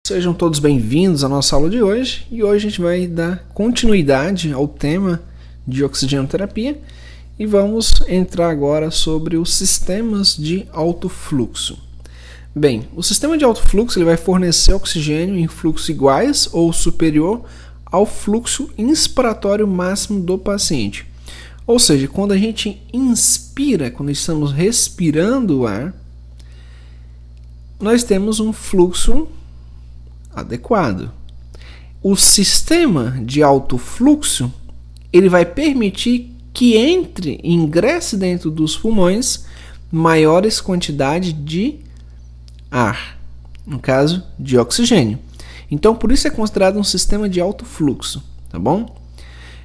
Sejam todos bem-vindos à nossa aula de hoje e hoje a gente vai dar continuidade ao tema de oxigenoterapia e vamos entrar agora sobre os sistemas de alto fluxo. Bem, o sistema de alto fluxo ele vai fornecer oxigênio em fluxo iguais ou superior ao fluxo inspiratório máximo do paciente. Ou seja, quando a gente inspira, quando estamos respirando o ar, nós temos um fluxo adequado. O sistema de alto fluxo ele vai permitir que ingresse dentro dos pulmões maiores quantidades de ar, no caso de oxigênio. Então, por isso é considerado um sistema de alto fluxo, tá bom?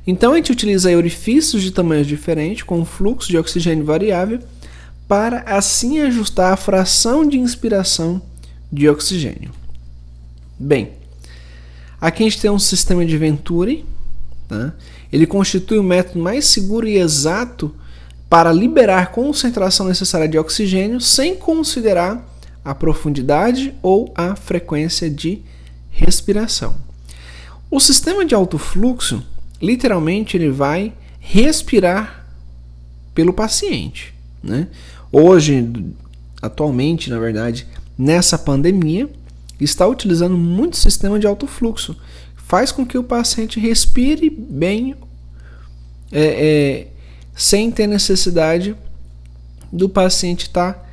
Então, a gente utiliza orifícios de tamanhos diferentes com fluxo de oxigênio variável para assim ajustar a fração de inspiração de oxigênio. Bem, aqui a gente tem um sistema de Venturi, tá? Ele constitui o método mais seguro e exato para liberar a concentração necessária de oxigênio sem considerar a profundidade ou a frequência de respiração. O sistema de alto fluxo, literalmente, ele vai respirar pelo paciente, né? Hoje, atualmente, na verdade, nessa pandemia, está utilizando muito sistema de alto fluxo. Faz com que o paciente respire bem, sem ter necessidade do paciente estar,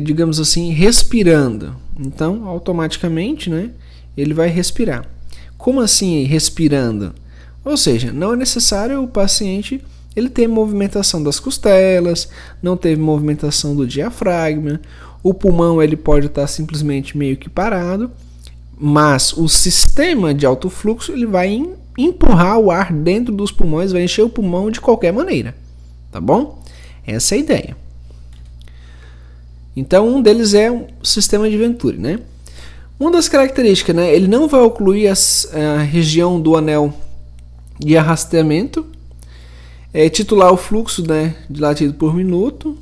digamos assim, respirando. Então, automaticamente, né, ele vai respirar. Como assim respirando? Ou seja, não é necessário o paciente ele ter movimentação das costelas, não ter movimentação do diafragma. O pulmão ele pode estar simplesmente meio que parado, mas o sistema de alto fluxo ele vai empurrar o ar dentro dos pulmões, vai encher o pulmão de qualquer maneira, tá bom? Essa é a ideia. Então, um deles é o sistema de Venturi, né? Uma das características, né? Ele não vai ocluir a região do anel de arrastamento, titular o fluxo, né, de latido por minuto,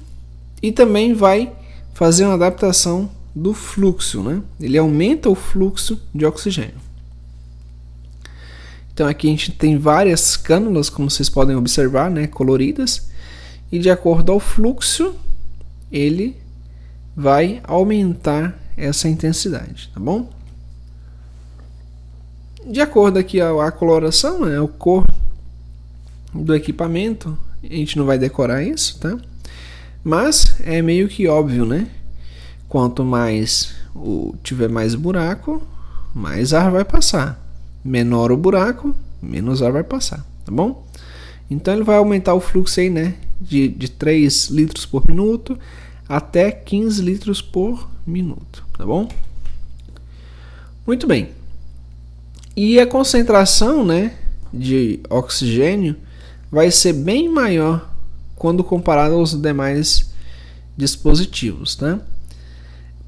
e também vai fazer uma adaptação do fluxo, né? Ele aumenta o fluxo de oxigênio. Então aqui a gente tem várias cânulas, como vocês podem observar, né, coloridas, e de acordo ao fluxo, ele vai aumentar essa intensidade, tá bom? De acordo aqui a coloração, né, a cor do equipamento, a gente não vai decorar isso, tá? Mas é meio que óbvio, né? Quanto mais tiver mais buraco, mais ar vai passar. Menor o buraco, menos ar vai passar, tá bom? Então ele vai aumentar o fluxo aí, né? De 3 litros por minuto até 15 litros por minuto, tá bom? Muito bem. E a concentração, né, de oxigênio vai ser bem maior quando comparado aos demais dispositivos, tá?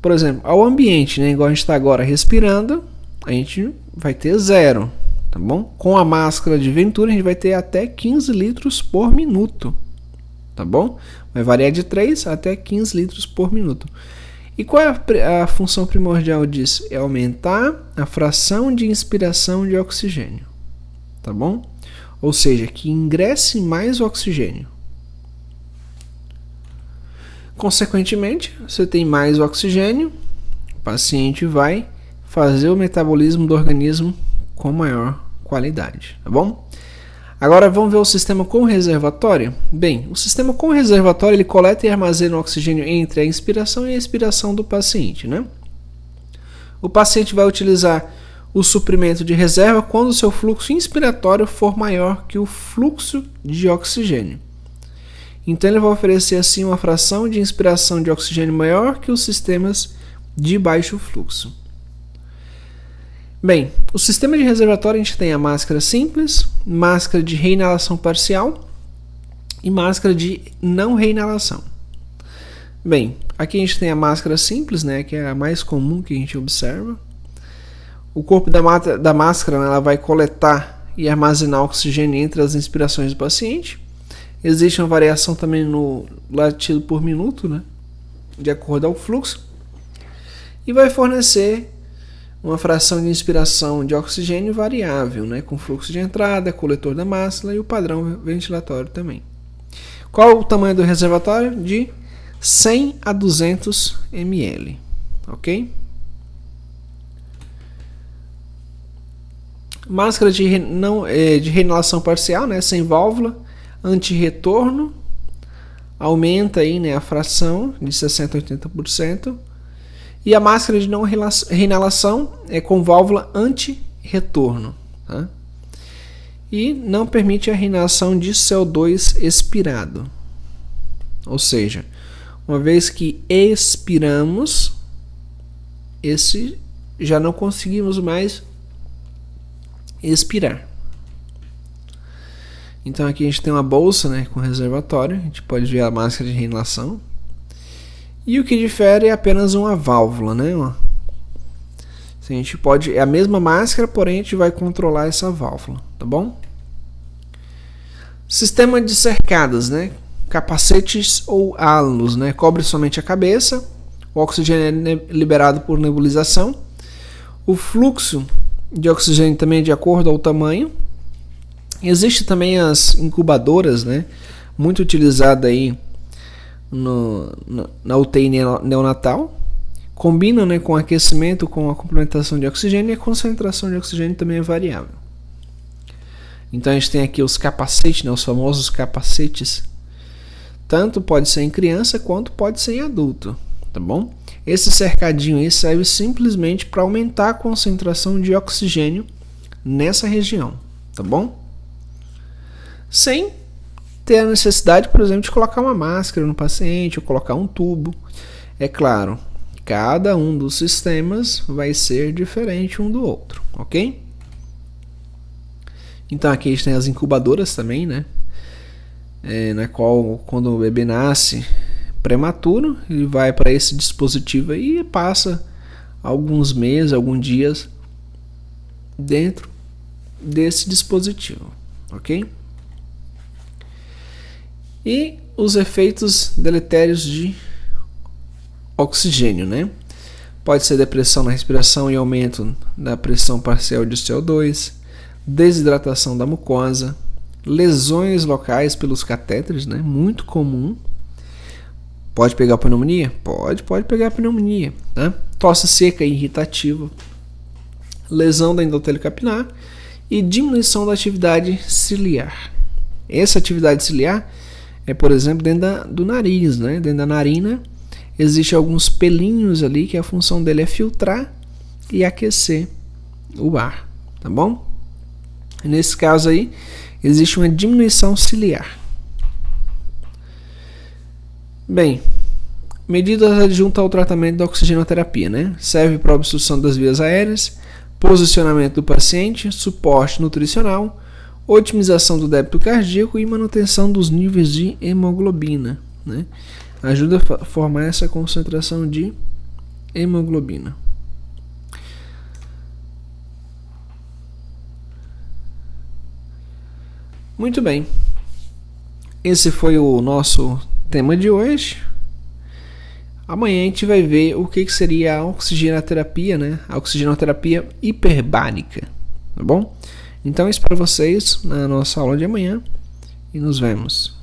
Por exemplo, ao ambiente, né, igual a gente está agora respirando, a gente vai ter 0, tá bom? Com a máscara de Venturi, a gente vai ter até 15 litros por minuto, tá bom? Vai variar de 3 até 15 litros por minuto. E qual é a função primordial disso? É aumentar a fração de inspiração de oxigênio, tá bom? Ou seja, que ingresse mais oxigênio. Consequentemente, você tem mais oxigênio, o paciente vai fazer o metabolismo do organismo com maior qualidade, tá bom? Agora vamos ver o sistema com reservatório. Bem, o sistema com reservatório ele coleta e armazena o oxigênio entre a inspiração e a expiração do paciente, né? O paciente vai utilizar o suprimento de reserva quando o seu fluxo inspiratório for maior que o fluxo de oxigênio. Então ele vai oferecer assim uma fração de inspiração de oxigênio maior que os sistemas de baixo fluxo. Bem, o sistema de reservatório a gente tem a máscara simples, máscara de reinalação parcial e máscara de não reinalação. Bem, aqui a gente tem a máscara simples, né, que é a mais comum que a gente observa. O corpo da máscara, né, ela vai coletar e armazenar oxigênio entre as inspirações do paciente. Existe uma variação também no latido por minuto, né, de acordo ao fluxo. E vai fornecer uma fração de inspiração de oxigênio variável, né, com fluxo de entrada, coletor da máscara e o padrão ventilatório também. Qual o tamanho do reservatório? De 100 a 200 ml, ok? Máscara de reinalação parcial, né, sem válvula, anti-retorno, aumenta aí, né, a fração de 60 a 80%. E a máscara de não reinalação é com válvula anti-retorno. Tá? E não permite a reinalação de CO2 expirado. Ou seja, uma vez que expiramos, já não conseguimos mais expirar. Então aqui a gente tem uma bolsa, né, com reservatório. A gente pode ver a máscara de reinalação. E o que difere é apenas uma válvula, né? A gente pode, é a mesma máscara, porém a gente vai controlar essa válvula, tá bom? Sistema de cercadas, né? Capacetes ou halos, né? Cobre somente a cabeça. O oxigênio é liberado por nebulização. O fluxo de oxigênio também é de acordo ao tamanho. Existe também as incubadoras, né? Muito utilizada aí na UTI neonatal, combinam, né, com aquecimento, com a complementação de oxigênio, e a concentração de oxigênio também é variável. Então a gente tem aqui os capacetes, né, os famosos capacetes, tanto pode ser em criança quanto pode ser em adulto, tá bom? Esse cercadinho aí serve simplesmente para aumentar a concentração de oxigênio nessa região, tá bom? Sem ter a necessidade, por exemplo, de colocar uma máscara no paciente ou colocar um tubo. É claro, cada um dos sistemas vai ser diferente um do outro, ok? Então aqui a gente tem as incubadoras também, né? Na qual, quando o bebê nasce prematuro, ele vai para esse dispositivo aí e passa alguns meses, alguns dias dentro desse dispositivo, ok? E os efeitos deletérios de oxigênio, né? Pode ser depressão na respiração e aumento da pressão parcial de CO2, desidratação da mucosa, lesões locais pelos catéteres, né? Muito comum. Pode pegar pneumonia? Pode pegar pneumonia, tá? Tosse seca e irritativa, lesão da endotélio capilar e diminuição da atividade ciliar. Essa atividade ciliar é, por exemplo, dentro do nariz, né? Dentro da narina existem alguns pelinhos ali que a função dele é filtrar e aquecer o ar, tá bom? E nesse caso aí existe uma diminuição ciliar. Bem, medidas adjuntas ao tratamento da oxigenoterapia, né? Serve para obstrução das vias aéreas, posicionamento do paciente, suporte nutricional, otimização do débito cardíaco e manutenção dos níveis de hemoglobina, né? Ajuda a formar essa concentração de hemoglobina. Muito bem. Esse foi o nosso tema de hoje. Amanhã a gente vai ver o que seria a oxigenoterapia, né? A oxigenoterapia hiperbárica, tá bom? Então, espero vocês na nossa aula de amanhã e nos vemos.